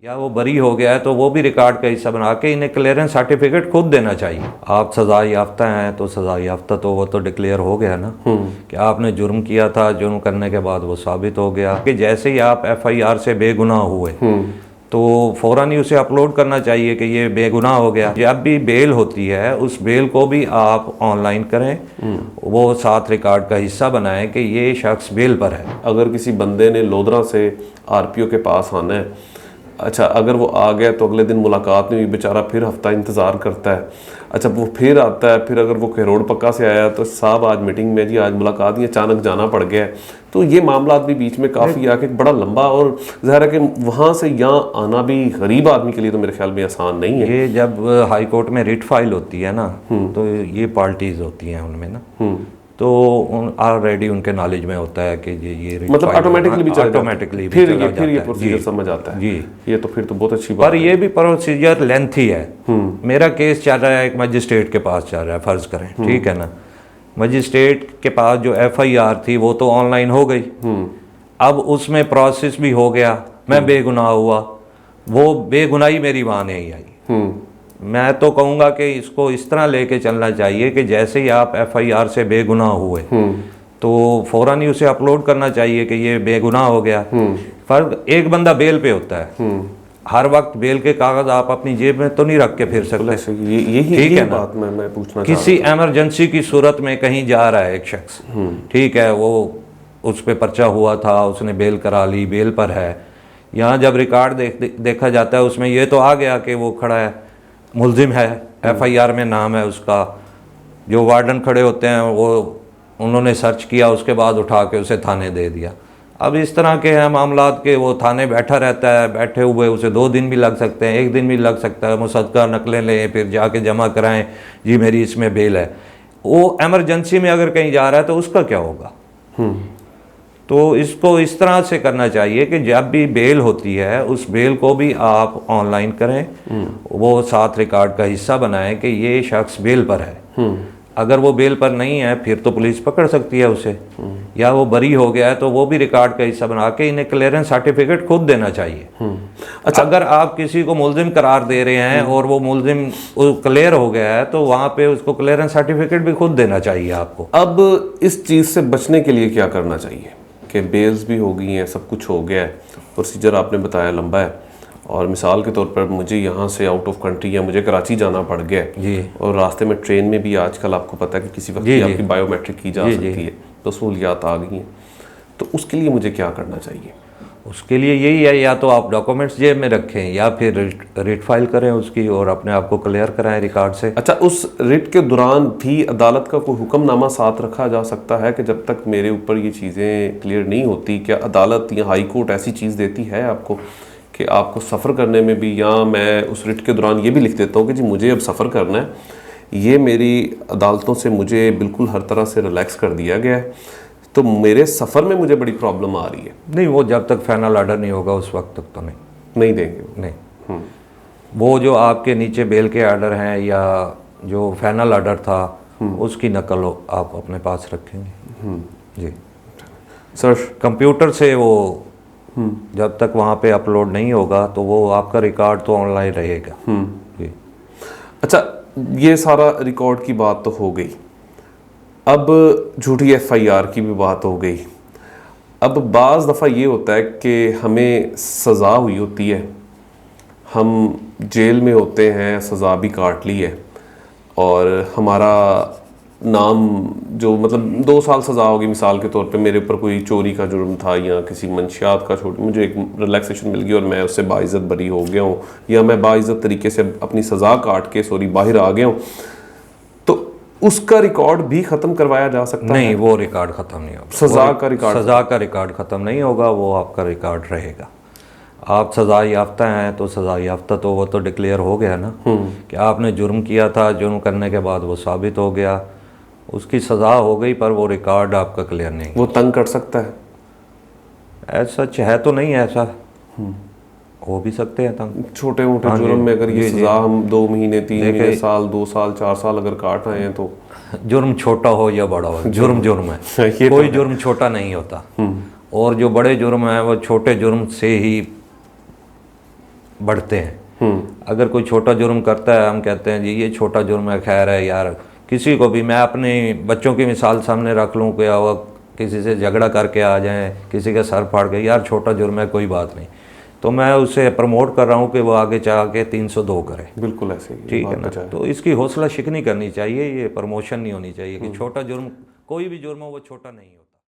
या वो बरी हो गया है तो वो भी रिकॉर्ड का हिस्सा बना के इन्हें क्लियरेंस सर्टिफिकेट खुद देना चाहिए। आप सजा याफ्ता हैं तो सजा याफ्ता तो वो तो डिक्लेयर हो गया ना कि आपने जुर्म किया था, जुर्म करने के बाद वो साबित हो गया कि जैसे ही आप FIR से बेगुनाह हुए तो फ़ौरन ही उसे अपलोड करना चाहिए कि ये बेगुनाह हो गया। जब भी बेल होती है उस बेल को भी आप ऑनलाइन करें, वो साथ रिकॉर्ड का हिस्सा बनाएं कि ये शख्स बेल पर है। अगर किसी बंदे ने लोधरा से RPO के पास आना है, अच्छा अगर वो आ गया तो अगले दिन मुलाकात नहीं हुई, बेचारा फिर हफ्ता इंतज़ार करता है। अच्छा वो फिर आता है, फिर अगर वो करोड़ पक्का से आया तो साहब आज मीटिंग में जी आज मुलाकात नहीं, अचानक जाना पड़ गया है, तो ये मामला भी बीच में काफ़ी आके बड़ा लंबा, और ज़ाहिर है कि वहाँ से यहाँ आना भी गरीब आदमी के लिए तो मेरे ख्याल में आसान नहीं है। ये जब हाई कोर्ट में रिट फाइल होती है ना तो ये पार्टीज होती हैं उनमें ना, तो ऑलरेडी उनके नॉलेज में होता है कि ये मतलब ऑटोमेटिकली भी ऑटोमेटिकली फिर ये प्रोसीजर समझ आता है जी। ये तो फिर तो बहुत अच्छी बात पर ये भी प्रोसीजर लेंथी है। मेरा केस चल रहा है एक मजिस्ट्रेट के पास चल रहा है, फर्ज करें, ठीक है ना, मजिस्ट्रेट के पास जो FIR थी वो तो ऑनलाइन हो गई, अब उसमें प्रोसेस भी हो गया, मैं बेगुनाह हुआ, वो बेगुनाही मेरी वहाँ नहीं आई। मैं तो कहूँगा कि इसको इस तरह लेके चलना चाहिए कि जैसे ही आप FIR से बेगुनाह हुए तो फ़ौरन ही उसे अपलोड करना चाहिए कि ये बेगुनाह हो गया। फर्क एक बंदा बेल पे होता है, हर वक्त बेल के कागज आप अपनी जेब में तो नहीं रख के फिर सकते। यही बात मैं पूछना किसी एमरजेंसी की सूरत में कहीं जा रहा है एक शख्स, ठीक है, वो उस पर पर्चा हुआ था, उसने बेल करा ली, बेल पर है, यहाँ जब रिकॉर्ड देखा जाता है उसमें ये तो आ गया कि वो खड़ा है, मुल्जिम है, FIR में नाम है उसका, जो वार्डन खड़े होते हैं वो उन्होंने सर्च किया, उसके बाद उठा के उसे थाने दे दिया। अब इस तरह के हैं मामलात के वो थाने बैठा रहता है, बैठे हुए उसे 2 दिन भी लग सकते हैं, 1 दिन भी लग सकता है, मुसद्दका नकलें लें, फिर जाके जमा कराएं, जी मेरी इसमें बेल है। वो एमरजेंसी में अगर कहीं जा रहा है तो उसका क्या होगा? तो इसको इस तरह से करना चाहिए कि जब भी बेल होती है उस बेल को भी आप ऑनलाइन करें, वो साथ रिकॉर्ड का हिस्सा बनाएं कि ये शख्स बेल पर है। अगर वो बेल पर नहीं है फिर तो पुलिस पकड़ सकती है उसे, या वो बरी हो गया है तो वो भी रिकॉर्ड का हिस्सा बना के इन्हें क्लियरेंस सर्टिफिकेट खुद देना चाहिए। अच्छा अगर आप किसी को मुल्जिम करार दे रहे हैं और वो मुल्जिम क्लियर हो गया है तो वहाँ पे उसको क्लियरेंस सर्टिफिकेट भी खुद देना चाहिए आपको। अब इस चीज़ से बचने के लिए क्या करना चाहिए कि बेल्स भी हो गई हैं, सब कुछ हो गया है, प्रोसीजर आपने बताया लंबा है, और मिसाल के तौर पर मुझे यहाँ से आउट ऑफ कंट्री या मुझे कराची जाना पड़ गया है और रास्ते में ट्रेन में भी आजकल आपको पता है कि किसी वक्त आपकी बायोमेट्रिक की जा सकती है, तो सहूलियात आ गई हैं, तो उसके लिए मुझे क्या करना चाहिए? उसके लिए यही है, या तो आप डॉक्यूमेंट्स जेब में रखें या फिर रिट फाइल करें उसकी और अपने आप को क्लियर कराएं रिकॉर्ड से। अच्छा उस रिट के दौरान भी अदालत का कोई हुक्मनामा साथ रखा जा सकता है कि जब तक मेरे ऊपर ये चीज़ें क्लियर नहीं होती, क्या अदालत या हाई कोर्ट ऐसी चीज़ देती है आपको कि आपको सफ़र करने में भी, या मैं उस रिट के दौरान ये भी लिख देता हूँ कि जी मुझे अब सफ़र करना है, ये मेरी अदालतों से मुझे बिल्कुल हर तरह से रिलैक्स कर दिया गया है, तो मेरे सफ़र में मुझे बड़ी प्रॉब्लम आ रही है? नहीं, वो जब तक फाइनल ऑर्डर नहीं होगा उस वक्त तक तो नहीं देंगे। नहीं, वो जो आपके नीचे बेल के ऑर्डर हैं या जो फाइनल ऑर्डर था उसकी नकल आप अपने पास रखेंगे जी सर। कंप्यूटर से वो जब तक वहाँ पे अपलोड नहीं होगा तो वो आपका रिकॉर्ड तो ऑनलाइन रहेगा जी। अच्छा ये सारा रिकॉर्ड की बात तो हो गई, अब झूठी FIR की भी बात हो गई। अब बाज़ दफ़ा ये होता है कि हमें सज़ा हुई होती है, हम जेल में होते हैं, सज़ा भी काट ली है, और हमारा नाम जो मतलब 2 साल सज़ा होगी, मिसाल के तौर पे मेरे ऊपर कोई चोरी का जुर्म था या किसी मंशियात का छोड़, मुझे एक रिलैक्सेशन मिल गई और मैं उससे बाइज़्ज़त बरी हो गया हूँ, या मैं बाइज़्ज़त तरीके से अपनी सज़ा काट के बाहर आ गया हूँ, तो उसका रिकॉर्ड भी ख़त्म करवाया जा सकता है? नहीं, वो रिकॉर्ड ख़त्म नहीं होगा। सज़ा का रिकॉर्ड ख़त्म नहीं होगा, वो आपका रिकॉर्ड रहेगा। आप सजा याफ्ता हैं तो सजा याफ्ता तो वो तो डिक्लेयर हो गया ना कि आपने जुर्म किया था, जुर्म करने के बाद वो साबित हो गया, उसकी सज़ा हो गई, पर वो रिकॉर्ड आपका क्लियर नहीं। वो तंग कर सकता है? ऐसा है तो नहीं, ऐसा हो भी सकते हैं तंग, छोटे मोटे जुर्म में अगर ये सज़ा हम 2 महीने 3 महीने साल 2 साल 4 साल अगर काट रहे हैं तो जुर्म छोटा हो या बड़ा हो, जुर्म है कोई जुर्म छोटा नहीं होता, और जो बड़े जुर्म हैं वो छोटे जुर्म से ही बढ़ते हैं। अगर कोई छोटा जुर्म करता है, हम कहते हैं जी ये छोटा जुर्म है, खैर है यार। किसी को भी मैं अपने बच्चों की मिसाल सामने रख लूँ, क्या हुआ किसी से झगड़ा करके आ जाएं, किसी का सर फाड़ के, यार छोटा जुर्म है कोई बात नहीं, तो मैं उसे प्रमोट कर रहा हूँ कि वो आगे चाह के 302 करे। बिल्कुल ऐसे ही ठीक है ना, तो इसकी हौसला शिकनी करनी चाहिए, ये प्रमोशन नहीं होनी चाहिए कि छोटा जुर्म, कोई भी जुर्म हो वो छोटा नहीं होता।